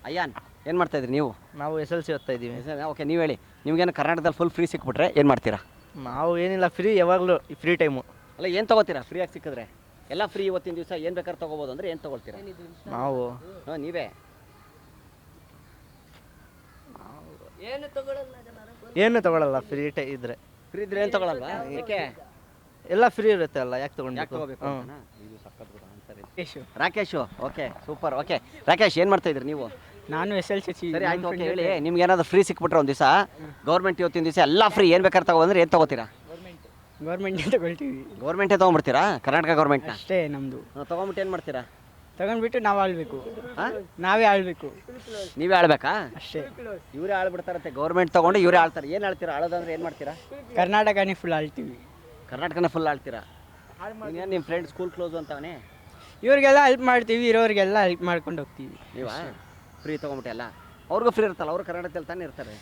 ಅಯ್ಯಾನ್. ಏನು ಮಾಡ್ತಾ ಇದ್ರಿ ನೀವು? ನಾವು SLC ಓದ್ತಾ ಇದ್ದೀವಿ. ಓಕೆ, ನೀವು ಹೇಳಿ. ನಿಮ್ಗೇನು ಕರ್ನಾಟಕದಲ್ಲಿ ಫುಲ್ ಫ್ರೀ ಸಿಕ್ಬಿಟ್ರೆ ಏನು ಮಾಡ್ತೀರಾ? ನಾವು ಏನಿಲ್ಲ, ಫ್ರೀ ಯಾವಾಗಲೂ ಫ್ರೀ ಟೈಮು. ಅಲ್ಲ, ಏನು ತೊಗೋತೀರಾ ಫ್ರೀಯಾಗಿ ಸಿಕ್ಕಿದ್ರೆ? ಎಲ್ಲ ಫ್ರೀ ಇವತ್ತಿನ ದಿವಸ ಏನು ಬೇಕಾದ್ರೆ ತೊಗೋಬೋದು ಅಂದರೆ ಏನು ತೊಗೊಳ್ತೀರಾ? ನಾವು ಹಾಂ, ನೀವೇ ಏನು ತಗೊಳ್ಳಲ್ಲ. ಫ್ರೀ ಇದ್ರೆ ಫ್ರೀ ಇದ್ರೆ ಏನು ತೊಗೊಳಲ್ವಾ? ಯಾಕೆ? ಎಲ್ಲ ಫ್ರೀ ಇರುತ್ತೆ ಅಲ್ಲ, ಯಾಕೆ ಯಾಕೆ ತಗೊಂಡ್ಬೇಕು? ತೊಗೋಬೇಕು ಅಂತನಾ? ಇದು ಸಕ್ಕತ್ ಗುರು ಆನ್ಸರ್ ಇದು. Rakesh. Okay, super. Okay, Rakesh, ಏನು ಮಾಡ್ತಾ ಇದ್ರಿ ನೀವು? ನಾನು SLC. ಸರಿ, ಆಯ್ತು. ಓಕೆ, ಹೇಳಿ. ನಿಮ್ಗೆ ಏನಾದ್ರು ಫ್ರೀ ಸಿಕ್ಬಿಟ್ರೆ ಒಂದು ದಿವಸ, ಗೌರ್ಮೆಂಟ್ ಇವತ್ತಿನ ದಿವಸ ಎಲ್ಲ ಫ್ರೀ ಏನು ಬೇಕಾದ್ರೆ ತಗೋಂದ್ರೆ ಏನು ತೊಗೋತೀರಾ? ಗೌರ್ಮೆಂಟ್ ತಗೊಳ್ತೀವಿ. ಗೌರ್ಮೆಂಟೇ ತೊಗೊಂಡ್ಬಿಡ್ತೀರಾ? ಕರ್ನಾಟಕ ಗೌರ್ಮೆಂಟ್ನ ಅಷ್ಟೇ ನಮ್ಮದು. ತೊಗೊಂಬಿಟ್ಟು ಏನು ಮಾಡ್ತೀರಾ? ತಗೊಂಡ್ಬಿಟ್ಟು ನಾವು ಆಳ್ಬೇಕು. ಹಾಂ, ನಾವೇ ಆಳ್ಬೇಕು ನೀವೇ ಆಳ್ಬೇಕಾ? ಅಷ್ಟೇ. ಇವರೇ ಆಳ್ಬಿಡ್ತಾರಂತೆ. ಗೌರ್ಮೆಂಟ್ ತೊಗೊಂಡು ಇವರೇ ಆಳ್ತಾರೆ. ಏನು ಆಳ್ತೀರಾ? ಆಳೋದಂದ್ರೆ ಏನು ಮಾಡ್ತೀರಾ? ಕರ್ನಾಟಕನೇ ಫುಲ್ ಆಳ್ತೀವಿ. ಕರ್ನಾಟಕನ ಫುಲ್ ಆಳ್ತೀರಾ? ಇನ್ನೇನು ನಿಮ್ಮ ಫ್ರೆಂಡ್ ಸ್ಕೂಲ್ ಕ್ಲೋಸು ಅಂತವನೇ? ಇವ್ರಿಗೆಲ್ಲ ಹೆಲ್ಪ್ ಮಾಡ್ತೀವಿ, ಇರೋರಿಗೆಲ್ಲ ಹೆಲ್ಪ್ ಮಾಡ್ಕೊಂಡು ಹೋಗ್ತೀವಿ. ನೀವಾ ಫ್ರೀ ತೊಗೊಂಬಿಟ್ಟೆ ಎಲ್ಲ? ಅವ್ರಿಗೂ ಫ್ರೀ ಇರುತ್ತಲ್ಲ, ಅವರು ಕರ್ನಾಟಕದಲ್ಲಿ ತಾನೇ ಇರ್ತಾರೆ.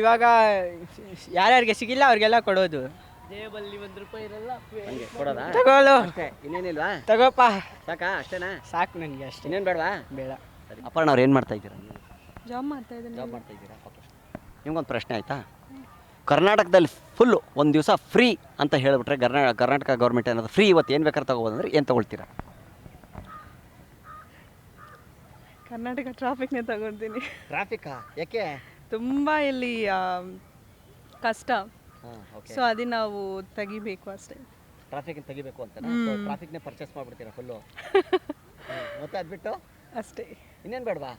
ಇವಾಗ ಯಾರ್ಯಾರಿಗೆ ಸಿಗಿಲ್ಲ ಅವ್ರಿಗೆಲ್ಲ ಕೊಡೋದು. ಜೇಬಲ್ಲಿ ₹1 ಇರಲ್ಲ, ಹಂಗೆ ಕೊಡೋದಾ? ತಗೊಳ್ಳೋ. ಅಷ್ಟೇ, ಇನ್ನೇನಿಲ್ವಾ? ತಗೋಪ್ಪ. ಸಾಕಾ? ಅಷ್ಟೇನಾ? ಸಾಕು ನನಗೆ ಅಷ್ಟೇ. ಇನ್ನೇನು ಬೇಡವಾ? ಬೇಡ. ಸರಿ, ಅಪರ್ಣ ಅವ್ರು ಏನು ಮಾಡ್ತಾ ಇದ್ದೀರಾ ನೀವು? ಜಾಬ್ ಮಾಡ್ತಾ ಇದ್ದೀನಿ. ಜಾಬ್ ಮಾಡ್ತಾ ಇದ್ದೀರಾ? ಓಕೆ. ನಿಮ್ಗೊಂದು ಪ್ರಶ್ನೆ ಆಯಿತಾ? ಕರ್ನಾಟಕದಲ್ಲಿ ಫುಲ್ಲು ಒಂದು ದಿವಸ ಫ್ರೀ ಅಂತ ಹೇಳಿಬಿಟ್ರೆ, ಕರ್ನಾಟಕ ಗೌರ್ಮೆಂಟ್ ಏನಾದ್ರು ಫ್ರೀ ಇವತ್ತು ಏನು ಬೇಕಾದ್ರೆ ತೊಗೋಬೋದು ಅಂದರೆ ಏನು ತೊಗೊಳ್ತೀರಾ? ಕರ್ನಾಟಕ ಟ್ರಾಫಿಕ್ನೇ ತಗೊಳ್ತೀನಿ. ಟ್ರಾಫಿಕ್ಕಾ? ಯಾಕೆ? ತುಂಬ ಇಲ್ಲಿ ಕಷ್ಟ. ಹಾಂ, ಓಕೆ. ಸೊ ಅದನ್ನ ನಾವು ತೆಗಿಬೇಕು ಅಷ್ಟೇ. ಟ್ರಾಫಿಕ್ ತೆಗಿಬೇಕು ಅಂತ ಟ್ರಾಫಿಕ್ನೇ ಪರ್ಚೇಸ್ ಮಾಡಿಬಿಡ್ತೀರಾ ಫುಲ್ಲು? ಮತ್ತೆ ಅದು ಬಿಟ್ಟು ಅಷ್ಟೇ. ಇನ್ನೇನು ಬೇಡವಾ?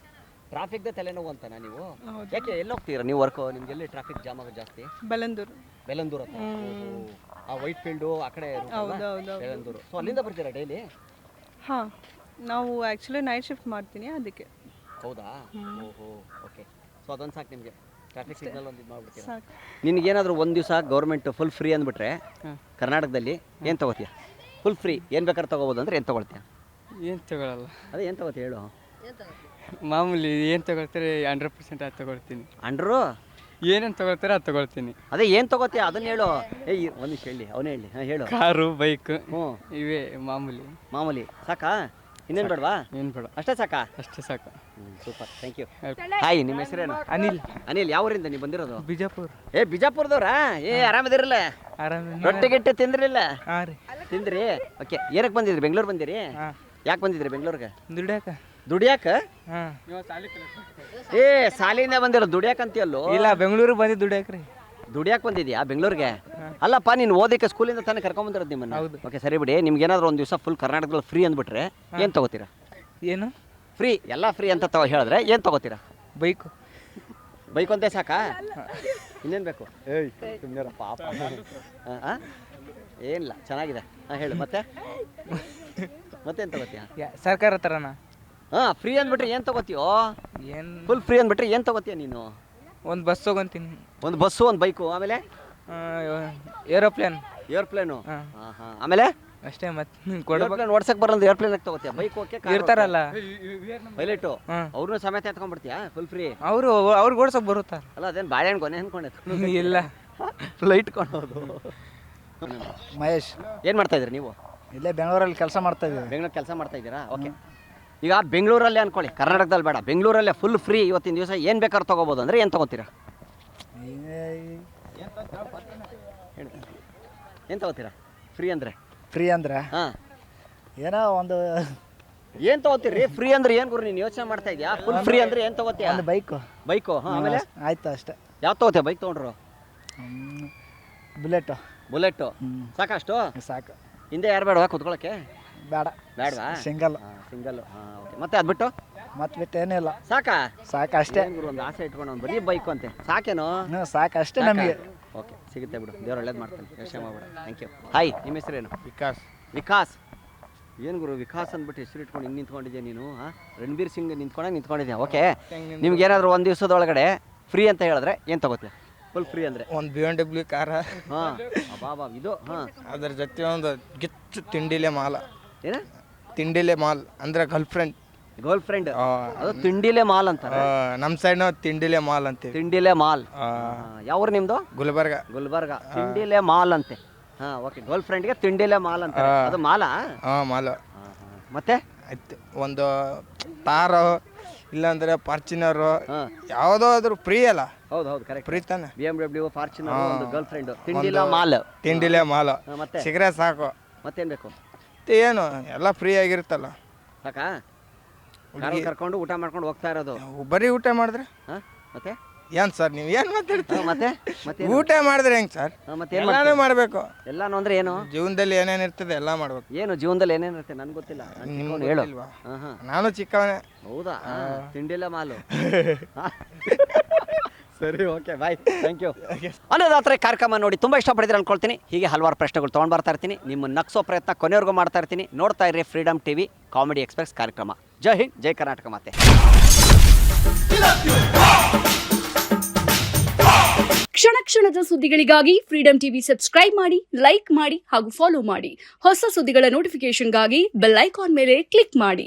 ಟ್ರಾಫಿಕ್ದೇ ತಲೆನೋವು ಅಂತನಾ ನೀವು? ಹೌದು. ಯಾಕೆ ಎಲ್ಲಿ ಹೋಗ್ತೀರಾ ನೀವು ವರ್ಕು? ನಿಮ್ಗೆ ಎಲ್ಲಿ ಟ್ರಾಫಿಕ್ ಜಾಮ್ ಆಗೋದು ಜಾಸ್ತಿ? ಬೆಲಂದೂರು. ಬೆಲಂದೂರು ಹತ್ರ? ಆ ವೈಟ್ ಫೀಲ್ಡು ಆ ಕಡೆ ಹೌದು. ಬೆಲಂದೂರು. ಸೊ ಅಲ್ಲಿಂದ ಬರ್ತೀರಾ ಡೈಲಿ? ಹಾಂ, ನಾವು ಆ್ಯಕ್ಚುಲಿ ನೈಟ್ ಶಿಫ್ಟ್ ಮಾಡ್ತೀನಿ, ಅದಕ್ಕೆ. ಹೌದಾ? ಓಹೋ, ಓಕೆ. ಸೊ ಅದೊಂದು ಸಾಕು ನಿಮಗೆ? ಟ್ರಾಫಿಕ್ ಸಿಗ್ನಲ್ ಒಂದು ಇದು ಮಾಡ್ಬಿಡ್ತೀರಾ? ಸಾಕು. ನಿನಗೇನಾದರೂ ಒಂದು ದಿವಸ ಗೌರ್ಮೆಂಟ್ ಫುಲ್ ಫ್ರೀ ಅಂದ್ಬಿಟ್ರೆ ಕರ್ನಾಟಕದಲ್ಲಿ ಏನು ತೊಗೋತೀಯ? ಫುಲ್ ಫ್ರೀ ಏನು ಬೇಕಾದ್ರೆ ತೊಗೋಬೋದು ಅಂದರೆ ಏನು ತೊಗೊಳ್ತೀಯ? ಏನು ತಗೊಳ್ಳಲ್ಲ. ಅದೇ ಏನು ತೊಗೋತೀಯ ಹೇಳು? ಮಾಮೂಲಿ ಏನು ತಗೊಳ್ತಾರೆ 100% ಅದು ತಗೊಳ್ತೀನಿ. ಅಂಡ್ರು ಏನೇನು ತಗೊಳ್ತಾರೆ ಅದು ತಗೊಳ್ತೀನಿ. ಅದೇ ಏನು ತೊಗೋತೀಯ ಅದನ್ನ ಹೇಳು. ಒಂದು ನಿಮಿಷ ಹೇಳಿ, ಅವನೇ ಹೇಳಿ. ಹಾಂ, ಹೇಳು. ಕಾರು, ಬೈಕ್, ಹ್ಞೂ, ಇವೇ ಮಾಮೂಲಿ. ಸಾಕಾ? ಇನ್ನೇನು ಬೇಡವಾ? ಏನು ಬೇಡ, ಅಷ್ಟೇ ಸಾಕಾ? ಅಷ್ಟೇ ಸಾಕು. Super, thank you. ಹಾಯ್, ನಿಮ್ಮ ಹೆಸರೇನು? ಅನಿಲ್. ಯಾವ ಊರಿಂದ ನೀವು ಬಂದಿರೋದು? ಬಿಜಾಪುರ. ಬಿಜಾಪುರದವ್ರಾ? ಆರಾಮದಿರಲ್ಲ? ಆರಾಮ. ರೊಟ್ಟಿ ಗಿಟ್ಟಿ ತಿಂದ್ರಿಲ್ಲ? ಹಾಂ ರೀ. ತಿಂದ್ರಿ? ಓಕೆ. ಏನಕ್ಕೆ ಬಂದಿದ್ರಿ? ಬೆಂಗಳೂರು ಬಂದಿರಿ? ಯಾಕೆ ಬಂದಿದ್ರಿ ಬೆಂಗಳೂರಿಗೆ? ದುಡಿಯಾಕ? ಹಾಂ. ಸಾಲಿಂದ ಬಂದಿರೋ ದುಡಿಯಾಕ ಅಂತೀಯಲ್ಲೋ? ಇಲ್ಲ, ಬೆಂಗಳೂರಿಗೆ ಬಂದು ದುಡಿಯಾಕ್ರಿ. ದುಡಿಯಾಕ ಬಂದಿದ್ಯಾ ಬೆಂಗಳೂರಿಗೆ? ಅಲ್ಲಪ್ಪ, ನೀನು ಓದಕ್ಕೆ ಸ್ಕೂಲಿಂದ ತಾನೇ ಕರ್ಕೊಂಬಂದಿರೋದು ನಿಮ್ಮನ್ನು? ಹೌದು. ಓಕೆ, ಸರಿ ಬಿಡಿ. ನಿಮ್ಗೆ ಏನಾದರೂ ಒಂದು ದಿವಸ ಫುಲ್ ಕರ್ನಾಟಕದಲ್ಲಿ ಫ್ರೀ ಅಂದ್ಬಿಟ್ರೆ ಏನು ತೊಗೋತೀರಾ? ಏನು ಫ್ರೀ, ಎಲ್ಲ ಫ್ರೀ ಅಂತ ಹೇಳಿದ್ರೆ ಏನು ತೊಗೋತೀರಾ? ಬೈಕು. ಬೈಕ್ ಒಂದೇ ಸಾಕಾ? ಇನ್ನೇನು ಬೇಕು? ಸುಮ್ಮನೆ ಪಾಪ. ಏನಿಲ್ಲ, ಚೆನ್ನಾಗಿದೆ. ಹಾಂ, ಹೇಳು. ಮತ್ತೇನು ತೊಗೋತೀಯ? ಸರ್ಕಾರ ಥರನಾ? ಹಾಂ ಫ್ರೀ ಅಂದ್ಬಿಟ್ರೆ ಏನು ತಗೋತೀಯೋ? ಏನು ಫುಲ್ ಫ್ರೀ ಅಂದ್ಬಿಟ್ರೆ ಏನು ತಗೋತೀಯ ನೀನು? ಒಂದು ಬಸ್ ತೊಗೊತೀನಿ. ಒಂದು ಬಸ್ಸು, ಒಂದು ಬೈಕು, ಆಮೇಲೆ ಏರೋಪ್ಲೇನ್. ಏರ್ಪ್ಲೇನು. ಹಾಂ. ಹಾಂ ಹಾಂ ಆಮೇಲೆ ಅಷ್ಟೇ ಮತ್ತೆ ಕೊಡಬೇಕು. ಏರ್ಪ್ಲೇನ್ ಓಡ್ಸಕ್ಕೆ ಬರಲ್ಲ, ಏರ್ಪ್ಲೇನ್ ಯಾಕೆ ತಗೋತೀಯ? ಬೈಕ್ ಓಕೆ, ಇರ್ತಾರಲ್ಲ ಪೈಲಟು, ಹಾಂ. ಅವ್ರನ್ನೂ ಸಮೇತ ಎತ್ಕೊಂಡ್ಬಿಡ್ತೀಯಾ ಫುಲ್ ಫ್ರೀ? ಅವ್ರಿಗೆ ಓಡ್ಸೋಕೆ ಬರುತ್ತಾರೆ. ಅಲ್ಲ ಅದೇನು ಬಾಳೆಹಣ್ಣು ಕೊನೆ ಅನ್ಕೊಂಡೆ? ಇಲ್ಲ ಫ್ಲೈಟ್ ಕೊಂಡೋದು. ಮಹೇಶ್, ಏನು ಮಾಡ್ತಾ ಇದ್ರಿ ನೀವು? ಇಲ್ಲೇ ಬೆಂಗಳೂರಲ್ಲಿ ಕೆಲಸ ಮಾಡ್ತಾ ಇದ್ದೀವಿ. ಬೆಂಗಳೂರು ಕೆಲಸ ಮಾಡ್ತಾ ಇದ್ದೀರಾ? ಓಕೆ. ಈಗ ಬೆಂಗಳೂರಲ್ಲೇ ಅನ್ಕೊಳ್ಳಿ, ಕರ್ನಾಟಕದಲ್ಲಿ ಬೇಡ, ಬೆಂಗಳೂರಲ್ಲೇ ಫುಲ್ ಫ್ರೀ ಇವತ್ತಿನ ದಿವಸ ಏನು ಬೇಕಾದ್ರೂ ತೊಗೋಬೋದು ಅಂದರೆ ಏನು ತೊಗೋತೀರಾ? ಏನು ತೊಗೋತೀರಾ ಫ್ರೀ ಅಂದರೆ? ಫ್ರೀ ಅಂದ್ರೆ ಹಾಂ, ಏನೋ ಒಂದು ಏನು ತೊಗೋತೀರಿ? ಫ್ರೀ ಅಂದ್ರೆ ಏನು ಗುರು ನೀನು ಯೋಚನೆ ಮಾಡ್ತಾ ಇದೆಯಾ? ಫುಲ್ ಫ್ರೀ ಅಂದರೆ ಏನು ತೊಗೋತೀಯಾ? ಒಂದು ಬೈಕು. ಬೈಕು. ಹಾಂ, ಆಮೇಲೆ ಆಯ್ತು ಅಷ್ಟೇ. ಯಾವ್ದು ತೊಗೋತೀಯ ಬೈಕ್ ತೊಗೊಂಡ್ರು? ಬುಲೆಟು. ಬುಲೆಟ್ಟು ಸಾಕಷ್ಟು? ಸಾಕು. ಹಿಂದೆ ಯಾರು ಬೇಡವಾ ಕೂತ್ಕೊಳ್ಳೋಕ್ಕೆ? ಬೇಡ. ಬೇಡವಾ? ಸಿಂಗಲ್. ಸಿಂಗಲ್. ಹಾಂ, ಓಕೆ. ಮತ್ತೆ ಅದು ಬಿಟ್ಟು ಮತ್ತೆ ಬಿಟ್ಟು ಏನಿಲ್ಲ. ಸಾಕಾ? ಸಾಕು ಅಷ್ಟೇ. ಏನ್ ಗುರು ಒಂದು ಆಸೆ ಇಟ್ಕೊಂಡು ಅವ್ನು ಬರೀ ಬೈಕು ಅಂತೆ, ಸಾಕೇನೋ? ಸಾಕು ಅಷ್ಟೇ ನಮಗೆ. ಓಕೆ, ಸಿಗುತ್ತೆ ಬಿಡು, ದೇವ್ರು ಒಳ್ಳೇದು ಮಾಡ್ತಾನೆ, ಯೋಚನೆ ಮಾಡ್ಬೇಡ. Thank you. ಹಾಯ್, ನಿಮ್ಮ ಹೆಸರೇನು? ವಿಕಾಸ್. ವಿಕಾಸ್. ಏನು ಗುರು ವಿಕಾಸ್ ಅಂದ್ಬಿಟ್ಟು ಹೆಸರು ಇಟ್ಕೊಂಡು ಹಿಂಗೆ ನಿಂತ್ಕೊಂಡಿದ್ಯಾ ನೀನು? ಹಾಂ, ರಣಬೀರ್ ಸಿಂಗ್ ನಿಂತ್ಕೊಂಡಿದ್ಯಾ? ಓಕೆ. ನಿಮ್ಗೆ ಏನಾದರೂ ಒಂದು ದಿವಸದೊಳಗಡೆ ಫ್ರೀ ಅಂತ ಹೇಳಿದ್ರೆ ಏನು ತಗೋತೀಯ? ಫುಲ್ ಫ್ರೀ ಅಂದರೆ ಒಂದು BMW ಕಾರ. ಹಾಂ, ಬಾಬಾ ಇದು. ಹಾಂ, ಅದ್ರ ಜೊತೆ ಒಂದು ಗಿಚ್ಚು ತಿಂಡಿಲೆ ಮಾಲ. ಏನ? ತಿಂಡಿಲೆ ಮಾಲ್ ಅಂದ್ರೆ ಗರ್ಲ್ ಫ್ರೆಂಡ್. Girl friend. ಅದು ತಿಂಡಿಲೆ ಮಾಲ್ ಅಂತ. ನಮ್ಮ ಸೈಡ್ ನಾವು ತಿಂಡಿಲೆ ಮಾಲ್ ಅಂತೀವಿ. ತಿಂಡಿಲೆ ಮಾಲ್. ಯಾವ ಊರು ನಿಮ್ಮದು? ಗುಲ್ಬರ್ಗ. ಗುಲ್ಬರ್ಗ. ತಿಂಡಿಲೆ ಮಾಲ್ ಅಂತೆ. ಹಾಂ, ಓಕೆ. ಗರ್ಲ್ ಫ್ರೆಂಡ್ಗೆ ತಿಂಡಿಲೆ ಮಾಲ್ ಅಂತ. ಅದು ಮಾಲಾ? ಹಾಂ, ಮಾಲ್. ಮತ್ತೆ ಆಯ್ತು, ಒಂದು ತಾರೋ ಇಲ್ಲಾಂದ್ರೆ ಫಾರ್ಚುನರು, ಯಾವುದೋ ಆದ್ರೂ ಫ್ರೀ ಅಲ್ಲ. ಹೌದು ಹೌದು, ಕರೆಕ್ಟ್. ಫ್ರೀ ತಾನೆ. BMW, ಫಾರ್ಚುನರ್, ಒಂದು ಗರ್ಲ್ ಫ್ರೆಂಡ್. ತಿಂಡಿಲ ಮಾಲ್. ತಿಂಡಿಲೆ ಮಾಲ್. ಮತ್ತೆ ಸಿಗರೆ ಸಾಕು. ಮತ್ತೇನು ಬೇಕು? ಏನು ಎಲ್ಲ ಫ್ರೀ ಆಗಿರುತ್ತಲ್ಲ. ಸಾಕಾ? ಕಾರಲ್ಲಿ ಕರ್ಕೊಂಡು ಊಟ ಮಾಡ್ಕೊಂಡು ಹೋಗ್ತಾ ಇರೋದು? ಬರೀ ಊಟ ಮಾಡಿದ್ರೆ ಹಾಂ, ಮತ್ತೆ ಏನು ಸರ್ ನೀವು ಏನು ಮಾತಾಡ್ತೀವಿ? ಮತ್ತೆ ಮತ್ತೆ ಊಟ ಮಾಡಿದ್ರೆ ಹೆಂಗೆ ಸರ್? ಮತ್ತೆ ಎಲ್ಲಾನು ಮಾಡಬೇಕು. ಎಲ್ಲಾನು ಅಂದ್ರೆ ಏನು? ಜೀವನದಲ್ಲಿ ಏನೇನು ಇರ್ತದೆ ಎಲ್ಲ ಮಾಡ್ಬೇಕು. ಏನು ಜೀವನದಲ್ಲಿ ಏನೇನು ಇರುತ್ತೆ ನನಗೆ ಗೊತ್ತಿಲ್ಲ. ನಿಮ್ಗೆ ಹೇಳು. ಗೊತ್ತಿಲ್ವಾ? ಹಾಂ, ನಾನು ಚಿಕ್ಕವನೇ. ಹೌದಾ? ತಿಂಡಿಲ್ಲ ಮಾಲು. ಸರಿ, ಓಕೆ, ಬಾಯ್, ಥ್ಯಾಂಕ್ ಯು. ಅನ್ನೋದಾತ್ರೆ ಕಾರ್ಯಕ್ರಮ ನೋಡಿ ತುಂಬ ಇಷ್ಟಪಟ್ಟಿದ್ರೆ ಅನ್ಕೊಳ್ತೀನಿ. ಹೀಗೆ ಹಲವಾರು ಪ್ರಶ್ನೆಗಳು ತೊಗೊಂಡು ಬರ್ತಾ ಇರ್ತೀನಿ, ನಿಮ್ಮ ನಗ್ಸೋ ಪ್ರಯತ್ನ ಕೊನೆವರೆಗೂ ಮಾಡ್ತಾ ಇರ್ತೀನಿ. ನೋಡ್ತಾ ಇರ್ರಿ ಫ್ರೀಡಮ್ ಟಿವಿ ಕಾಮಿಡಿ ಎಕ್ಸ್ಪ್ರೆಸ್ ಕಾರ್ಯಕ್ರಮ. ಜೈ ಹಿಂದ್, ಜೈ ಕರ್ನಾಟಕ ಮಾತೆ. ಕ್ಷಣ ಕ್ಷಣದ ಸುದ್ದಿಗಳಿಗಾಗಿ ಫ್ರೀಡಮ್ ಟಿವಿ ಸಬ್ಸ್ಕ್ರೈಬ್ ಮಾಡಿ, ಲೈಕ್ ಮಾಡಿ ಹಾಗೂ ಫಾಲೋ ಮಾಡಿ. ಹೊಸ ಸುದ್ದಿಗಳ ನೋಟಿಫಿಕೇಶನ್ಗಾಗಿ ಬೆಲ್ ಐಕಾನ್ ಮೇಲೆ ಕ್ಲಿಕ್ ಮಾಡಿ.